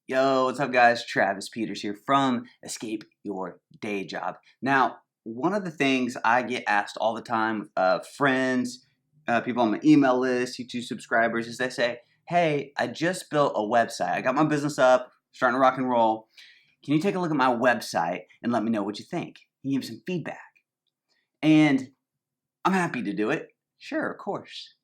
Yo, what's up guys? Travis Peters here from Escape Your Day Job. Now, one of the things I get asked all the time, friends, people on my email list, YouTube subscribers, is they say, hey, I just built a website. I got my business up, starting to rock and roll. Can you take a look at my website and let me know what you think? Can you give me some feedback? And I'm happy to do it. Sure, of course.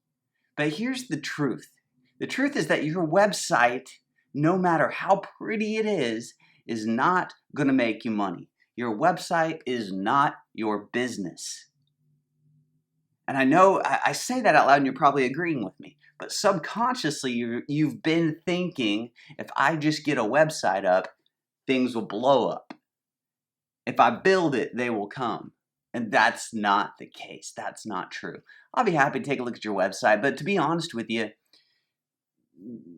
But here's the truth. The truth is that your website, no matter how pretty it is not going to make you money. Your website is not your business. And I know I say that out loud and you're probably agreeing with me, but subconsciously you've been thinking, if I just get a website up, things will blow up. If I build it, they will come. And that's not the case. That's not true. I'll be happy to take a look at your website, but to be honest with you,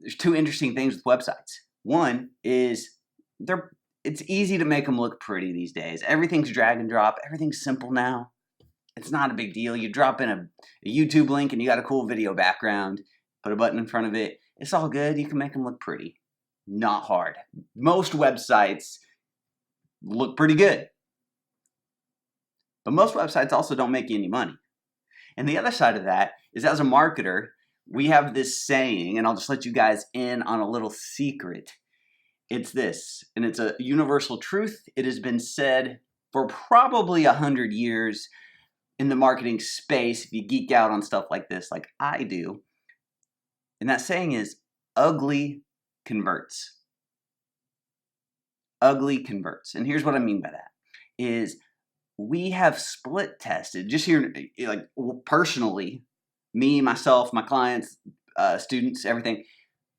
there's two interesting things with websites. One is it's easy to make them look pretty these days. Everything's drag and drop. Everything's simple now. It's not a big deal. You drop in a YouTube link and you got a cool video background, put a button in front of it. It's all good. You can make them look pretty. Not hard. Most websites look pretty good. But most websites also don't make you any money. And the other side of that is, as a marketer, we have this saying, and I'll just let you guys in on a little secret. It's this, and it's a universal truth. It has been said for probably 100 years in the marketing space, if you geek out on stuff like this, like I do. And that saying is, ugly converts. Ugly converts. And here's what I mean by that, is we have split tested, just here, like personally, me, myself, my clients, students, everything,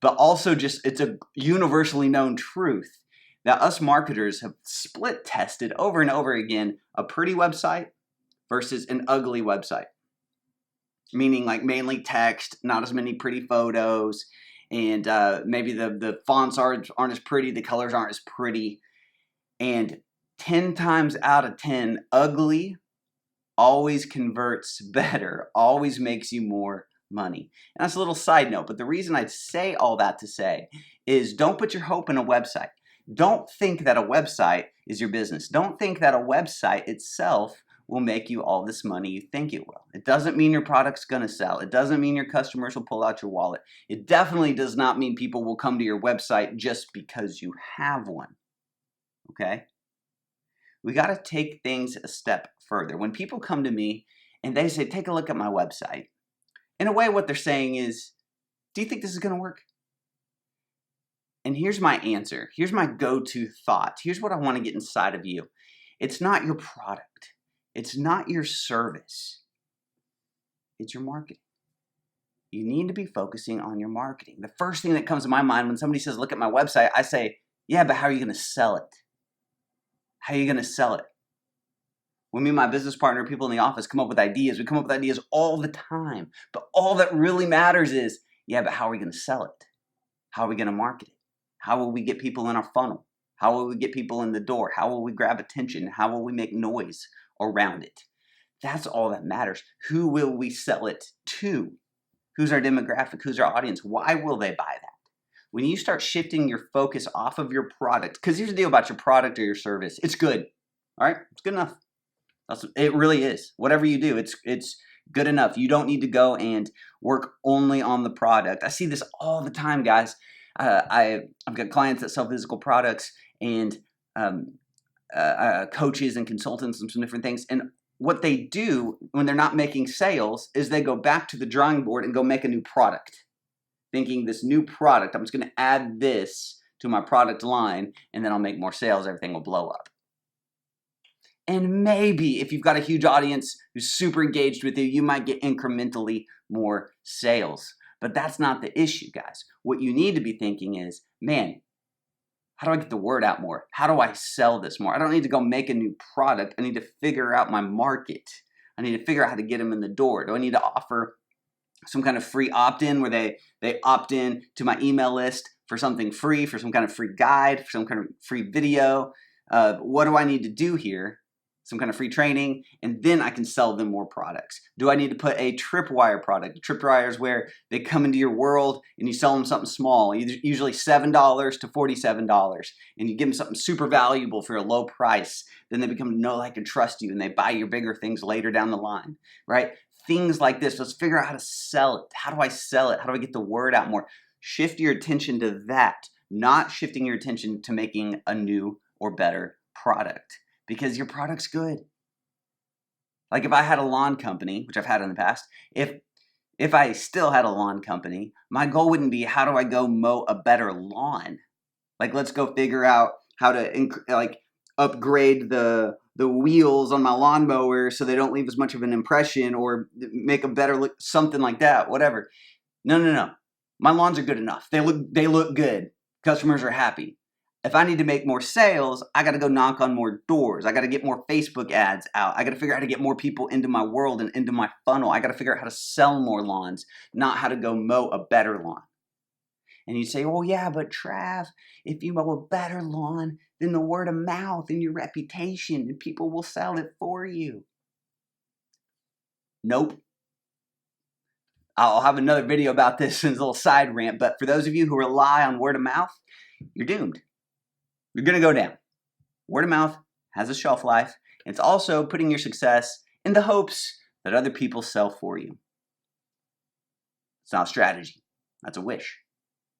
but also just it's a universally known truth that us marketers have split tested over and over again a pretty website versus an ugly website. Meaning like mainly text, not as many pretty photos, and maybe the fonts aren't as pretty, the colors aren't as pretty. And 10 times out of 10, ugly always converts better, always makes you more money. And that's a little side note, but the reason I say all that to say is, don't put your hope in a website. Don't think that a website is your business. Don't think that a website itself will make you all this money you think it will. It doesn't mean your product's going to sell. It doesn't mean your customers will pull out your wallet. It definitely does not mean people will come to your website just because you have one. Okay? We got to take things a step further. When people come to me and they say, take a look at my website, in a way what they're saying is, do you think this is going to work? And here's my answer. Here's my go-to thought. Here's what I want to get inside of you. It's not your product. It's not your service. It's your marketing. You need to be focusing on your marketing. The first thing that comes to my mind when somebody says, look at my website, I say, yeah, but how are you going to sell it? How are you going to sell it? When me and my business partner, people in the office, come up with ideas, we come up with ideas all the time. But all that really matters is, yeah, but how are we going to sell it? How are we going to market it? How will we get people in our funnel? How will we get people in the door? How will we grab attention? How will we make noise around it? That's all that matters. Who will we sell it to? Who's our demographic? Who's our audience? Why will they buy that? When you start shifting your focus off of your product, because here's the deal about your product or your service, it's good. All right, it's good enough. It really is. Whatever you do, it's good enough. You don't need to go and work only on the product. I see this all the time, guys. I've got clients that sell physical products and coaches and consultants and some different things. And what they do when they're not making sales is they go back to the drawing board and go make a new product. Thinking this new product, I'm just going to add this to my product line and then I'll make more sales, everything will blow up. And maybe if you've got a huge audience who's super engaged with you, you might get incrementally more sales. But that's not the issue, guys. What you need to be thinking is, man, how do I get the word out more? How do I sell this more? I don't need to go make a new product. I need to figure out my market. I need to figure out how to get them in the door. Do I need to offer some kind of free opt-in where they opt in to my email list for something free, for some kind of free guide, for some kind of free video? What do I need to do here some kind of free training, and then I can sell them more products. Do I need to put a tripwire product? Tripwire is where they come into your world and you sell them something small, usually $7 to $47, and you give them something super valuable for a low price. Then they become to know, like, and trust you, and they buy your bigger things later down the line, right? Things like this. Let's figure out how to sell it. How do I sell it? How do I get the word out more? Shift your attention to that, not shifting your attention to making a new or better product. Because your product's good. Like if I had a lawn company, which I've had in the past, if I still had a lawn company, my goal wouldn't be how do I go mow a better lawn? Like let's go figure out how to upgrade the wheels on my lawnmower so they don't leave as much of an impression, or make a better look, something like that, whatever. No. My lawns are good enough. They look good. Customers are happy. If I need to make more sales, I got to go knock on more doors. I got to get more Facebook ads out. I got to figure out how to get more people into my world and into my funnel. I got to figure out how to sell more lawns, not how to go mow a better lawn. And you say, well, yeah, but Trav, if you mow a better lawn, then the word of mouth and your reputation, and people will sell it for you. Nope. I'll have another video about this in a little side rant, but for those of you who rely on word of mouth, you're doomed. You're going to go down. Word of mouth has a shelf life. It's also putting your success in the hopes that other people sell for you. It's not a strategy. That's a wish.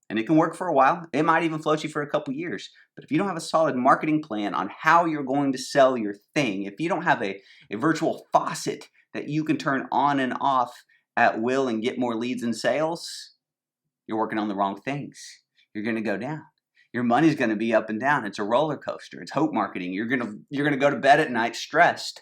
And it can work for a while. It might even float you for a couple years. But if you don't have a solid marketing plan on how you're going to sell your thing, if you don't have a virtual faucet that you can turn on and off at will and get more leads and sales, you're working on the wrong things. You're going to go down. Your money's going to be up and down. It's a roller coaster. It's hope marketing. You're going to go to bed at night stressed.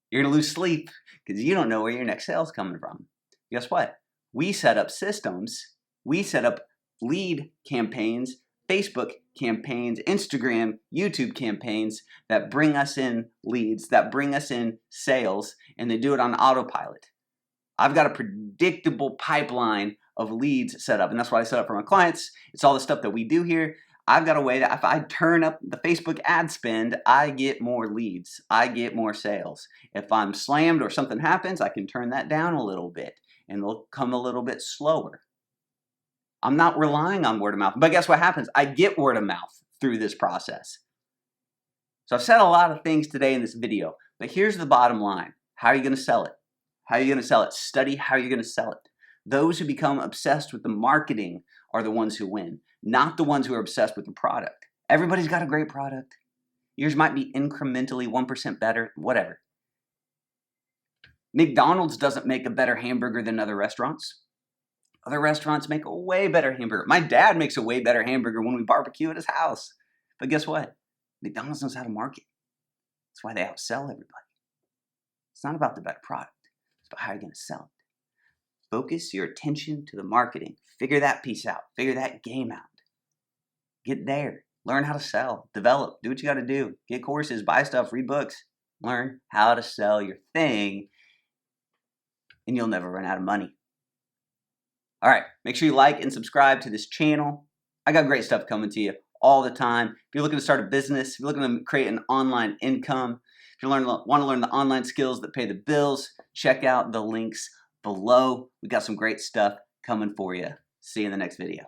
You're going to lose sleep because you don't know where your next sale's coming from. Guess what? We set up systems. We set up lead campaigns, Facebook campaigns, Instagram, YouTube campaigns that bring us in leads, that bring us in sales, and they do it on autopilot. I've got a predictable pipeline of leads set up, and that's what I set up for my clients. It's all the stuff that we do here. I've got a way that if I turn up the Facebook ad spend, I get more leads. I get more sales. If I'm slammed or something happens, I can turn that down a little bit and they'll come a little bit slower. I'm not relying on word of mouth. But guess what happens? I get word of mouth through this process. So I've said a lot of things today in this video, but here's the bottom line. How are you going to sell it? How are you going to sell it? Study how you're going to sell it. Those who become obsessed with the marketing are the ones who win, not the ones who are obsessed with the product. Everybody's got a great product. Yours might be incrementally 1% better, whatever. McDonald's doesn't make a better hamburger than other restaurants. Other restaurants make a way better hamburger. My dad makes a way better hamburger when we barbecue at his house. But guess what? McDonald's knows how to market. That's why they outsell everybody. It's not about the better product. It's about how you're going to sell it. Focus your attention to the marketing. Figure that piece out. Figure that game out. Get there. Learn how to sell. Develop. Do what you got to do. Get courses. Buy stuff. Read books. Learn how to sell your thing. And you'll never run out of money. All right. Make sure you like and subscribe to this channel. I got great stuff coming to you all the time. If you're looking to start a business, if you're looking to create an online income, if you want to learn the online skills that pay the bills, check out the links below. We got some great stuff coming for you. See you in the next video.